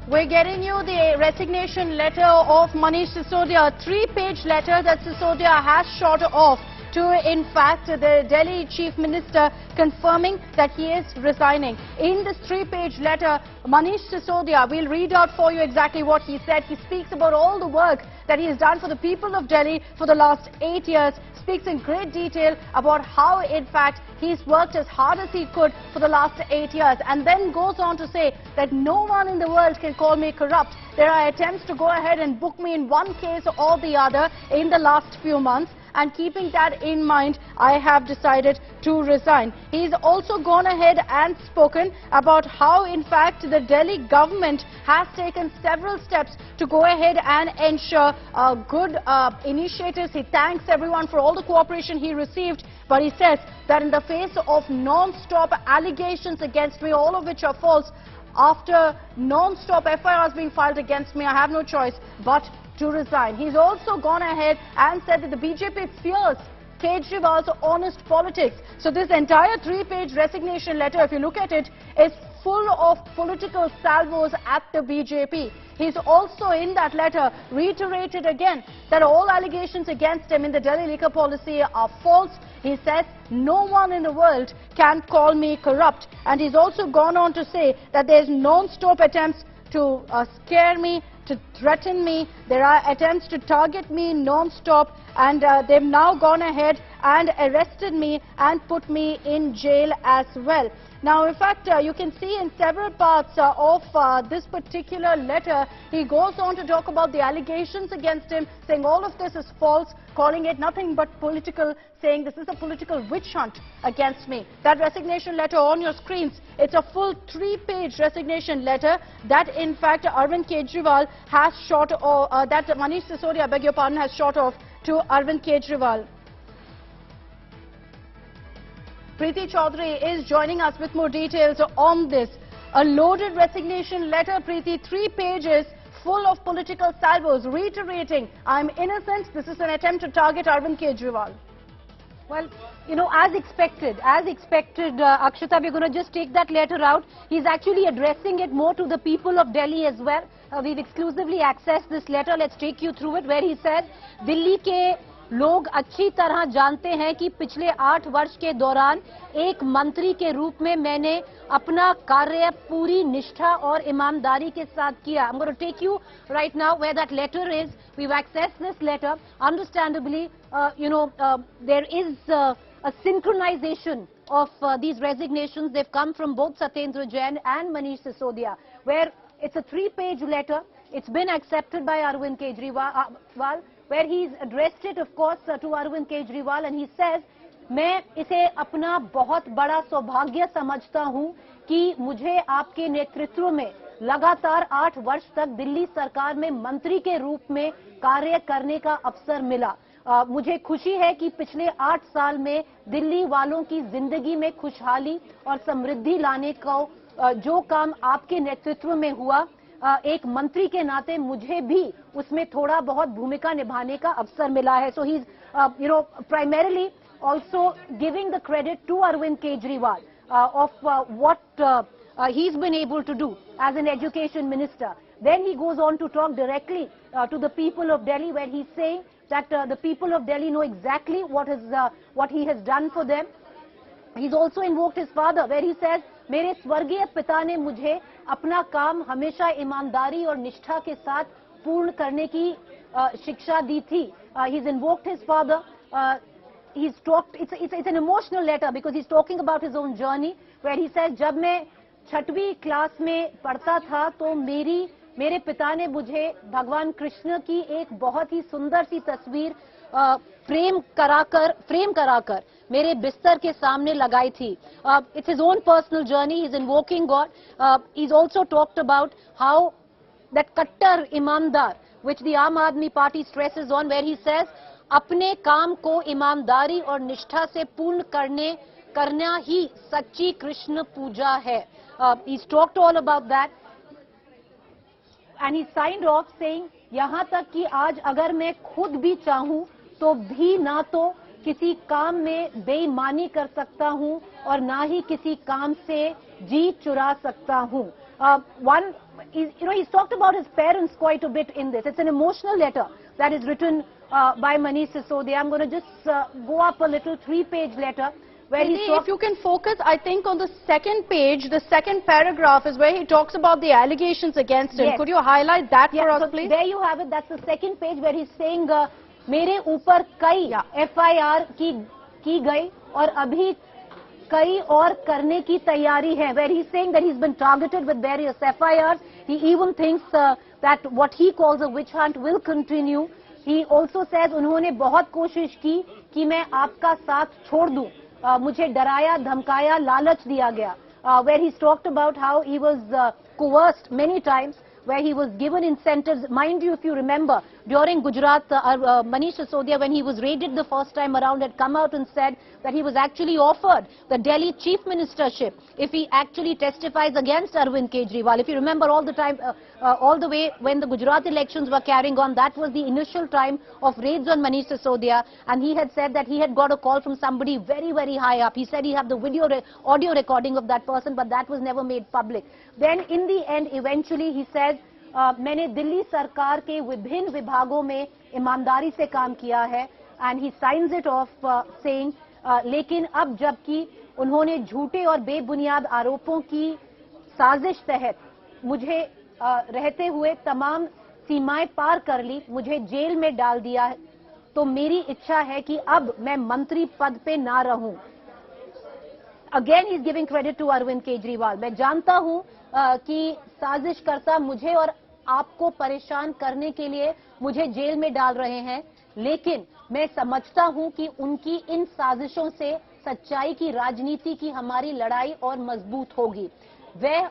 We're getting you the resignation letter of Manish Sisodia, a 3-page letter that Sisodia has shot off to, in fact, the Delhi Chief Minister confirming that he is resigning. In this 3-page letter, Manish Sisodia, we'll read out for you exactly what he said. He speaks about all the work that he has done for the people of Delhi for the last 8 years, speaks in great detail about how, in fact, he's worked as hard as he could for the last 8 years, and then goes on to say that no one in the world can call me corrupt. There are attempts to go ahead and book me in one case or the other in the last few months. And keeping that in mind, I have decided to resign. He's also gone ahead and spoken about how, in fact, the Delhi government has taken several steps to go ahead and ensure good initiatives. He thanks everyone for all the cooperation he received, but he says that in the face of non-stop allegations against me, all of which are false, after non-stop FIRs being filed against me, I have no choice but to resign. He's also gone ahead and said that the BJP fears Kejriwal's honest politics. So this entire 3-page resignation letter, if you look at it, is full of political salvos at the BJP. He's also in that letter reiterated again that all allegations against him in the Delhi liquor policy are false. He says no one in the world can call me corrupt. And he's also gone on to say that there's non-stop attempts to scare me, to threaten me. There are attempts to target me non-stop, and they've now gone ahead and arrested me and put me in jail as well. Now, in fact, you can see in several parts of this particular letter, he goes on to talk about the allegations against him, saying all of this is false, calling it nothing but political, saying this is a political witch hunt against me. That resignation letter on your screens, it's a full 3-page resignation letter that, in fact, Arvind Kejriwal has shot, or that Manish Sisodia, I beg your pardon, has shot off to Arvind Kejriwal. Preeti Chaudhary is joining us with more details on this. A loaded resignation letter, Preeti, 3 pages full of political salvos, reiterating, I'm innocent, this is an attempt to target Arvind Kejriwal. Well, you know, as expected, Akshata, we're going to just take that letter out. He's actually addressing it more to the people of Delhi as well. We've exclusively accessed this letter. Let's take you through it, where he says, Delhi ke लोग अच्छी तरह जानते हैं कि पिछले 8 वर्ष के दौरान एक मंत्री के रूप में मैंने अपना कार्य पूरी निष्ठा और ईमानदारी के साथ किया. I'm going to take you right now where that letter is. We've accessed this letter. Understandably, there is a synchronization of these resignations. They've come from both Satyendar Jain and Manish Sisodia, where it's a 3-page letter. It's been accepted by Arvind Kejriwal, where he's addressed it, of course, to Arvind Kejriwal, and he says, मैं इसे अपना बहुत बड़ा सौभाग्य समझता हूं कि मुझे आपके नेतृत्व में लगातार 8 वर्ष तक दिल्ली सरकार में मंत्री के रूप में कार्य करने का अवसर मिला. मुझे खुशी है कि पिछले 8 साल में दिल्ली वालों की जिंदगी में खुशहाली और समृद्धि लाने को जो काम आपके नेतृत्व में हुआ, एक मंत्री के नाते मुझे भी उसमें थोड़ा बहुत भूमिका निभाने का अवसर मिला है. So he's, primarily also giving the credit to Arvind Kejriwal of what he's been able to do as an education minister. Then he goes on to talk directly to the people of Delhi, where he's saying that the people of Delhi know exactly what he has done for them. He's also invoked his father, where he says, मेरे स्वर्गीय पिता ने मुझे अपना काम हमेशा ईमानदारी और निष्ठा के साथ पूर्ण करने की शिक्षा दी थी. He's invoked his father. He's talked. It's an emotional letter because he's talking about his own journey, where he says, जब मैं 6वीं क्लास में पढ़ता था तो मेरे पिता ने मुझे भगवान कृष्ण की एक बहुत ही सुंदर सी तस्वीर फ्रेम कराकर मेरे बिस्तर के सामने लगाई थी. It's his own personal journey. He's invoking God. He's also talked about how that kattar imandar, which the Aam Aadmi Party stresses on, where he says, अपने काम को ईमानदारी और निष्ठा से पूर्ण करना ही सच्ची कृष्ण पूजा है. He's talked all about that. And he signed off saying, यहाँ तक कि आज अगर मैं खुद भी चाहूं तो भी ना तो किसी काम में बेईमानी कर सकता हूं और ना ही किसी काम से जी चुरा सकता हूं. He's talked about his parents quite a bit in this. It's an emotional letter that is written by Manish Sisodia. I'm going to just go up a little 3-page letter where if you can focus, I think on the second page, the second paragraph is where he talks about the allegations against him. Yes. Could you highlight that for us, so please? There you have it. That's the second page where he's saying, मेरे ऊपर कई FIR की गई और अभी कई और करने की तैयारी है. Where he's saying that he's been targeted with various FIRs. He even thinks that what he calls a witch hunt will continue. He also says उन्होंने बहुत कोशिश की कि मैं आपका साथ छोड़ दूं. मुझे डराया, धमकाया, लालच दिया गया. Where he's talked about how he was coerced many times, where he was given incentives. Mind you, if you remember, during Gujarat, Manish Sisodia, when he was raided the first time around, had come out and said that he was actually offered the Delhi Chief Ministership if he actually testifies against Arvind Kejriwal. If you remember all the time, all the way when the Gujarat elections were carrying on, that was the initial time of raids on Manish Sisodia, and he had said that he had got a call from somebody very, very high up. He said he had the audio recording of that person, but that was never made public. Then in the end, eventually he says, मैंने दिल्ली सरकार के विभिन्न विभागों में ईमानदारी से काम किया है, and he signs it off saying, लेकिन अब जबकि उन्होंने झूठे और बेबुनियाद आरोपों की साजिश तहत मुझे रहते हुए तमाम सीमाएं पार कर ली, मुझे जेल में डाल दिया है, तो मेरी इच्छा है कि अब मैं मंत्री पद पे ना रहूं. Again, he's giving credit to Arvind Kejriwal. मैं जानता हूं कि साजिशकर्ता मुझे और आपको परेशान करने के लिए मुझे जेल में डाल रहे हैं, लेकिन मैं समझता हूं कि उनकी इन साजिशों से सच्चाई की राजनीति की हमारी लड़ाई और मजबूत होगी. वे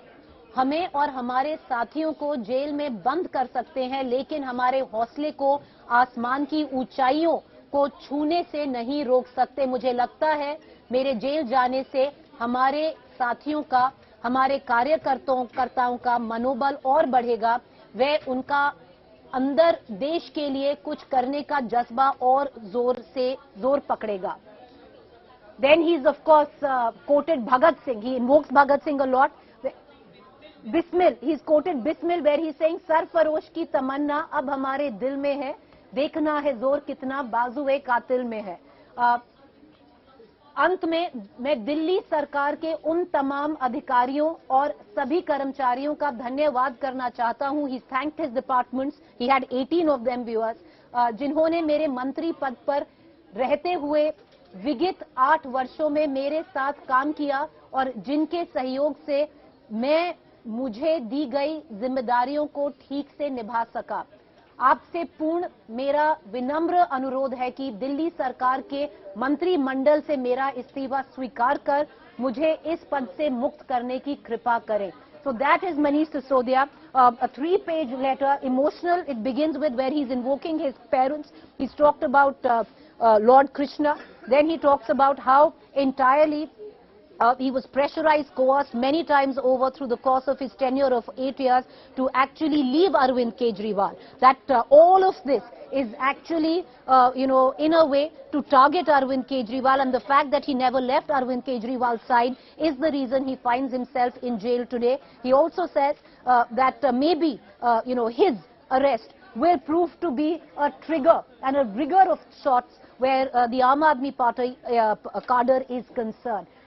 हमें और हमारे साथियों को जेल में बंद कर सकते हैं, लेकिन हमारे हौसले को आसमान की ऊंचाइयों को छूने से नहीं रोक सकते. मुझे लगता है मेरे जेल जाने से हमारे साथियों का, हमारे कार्यकर्ताओं का मनोबल और बढ़ेगा. वे उनका अंदर देश के लिए कुछ करने का जज्बा और जोर पकड़ेगा. Then he's of course quoted Bhagat Singh. He invokes Bhagat Singh a lot. Bismil, he's quoted Bismil where he's saying Sarfarosh की तमन्ना अब हमारे दिल में है, देखना है जोर कितना बाजुए कातिल में है. अंत में मैं दिल्ली सरकार के उन तमाम अधिकारियों और सभी कर्मचारियों का धन्यवाद करना चाहता हूं. He thanked his departments. He had 18 of them, viewers, जिन्होंने मेरे मंत्री पद पर रहते हुए विगत 8 वर्षों में मेरे साथ काम किया और जिनके सहयोग से मैं मुझे दी गई जिम्मेदारियों को ठीक से निभा सका. आपसे पूर्ण मेरा विनम्र अनुरोध है कि दिल्ली सरकार के मंत्रिमंडल से मेरा इस्तीफा स्वीकार कर मुझे इस पद से मुक्त करने की कृपा करें. So that is Manish Sisodia, a 3-page letter, emotional. It begins with where he's invoking his parents. He's talked about Lord Krishna. Then he talks about how entirely he was pressurized, coerced many times over through the course of his tenure of 8 years to actually leave Arvind Kejriwal. That all of this is actually, in a way to target Arvind Kejriwal, and the fact that he never left Arvind Kejriwal's side is the reason he finds himself in jail today. He also says that maybe, his arrest will prove to be a trigger and a rigor of sorts where the Aam Aadmi Party cadre is concerned.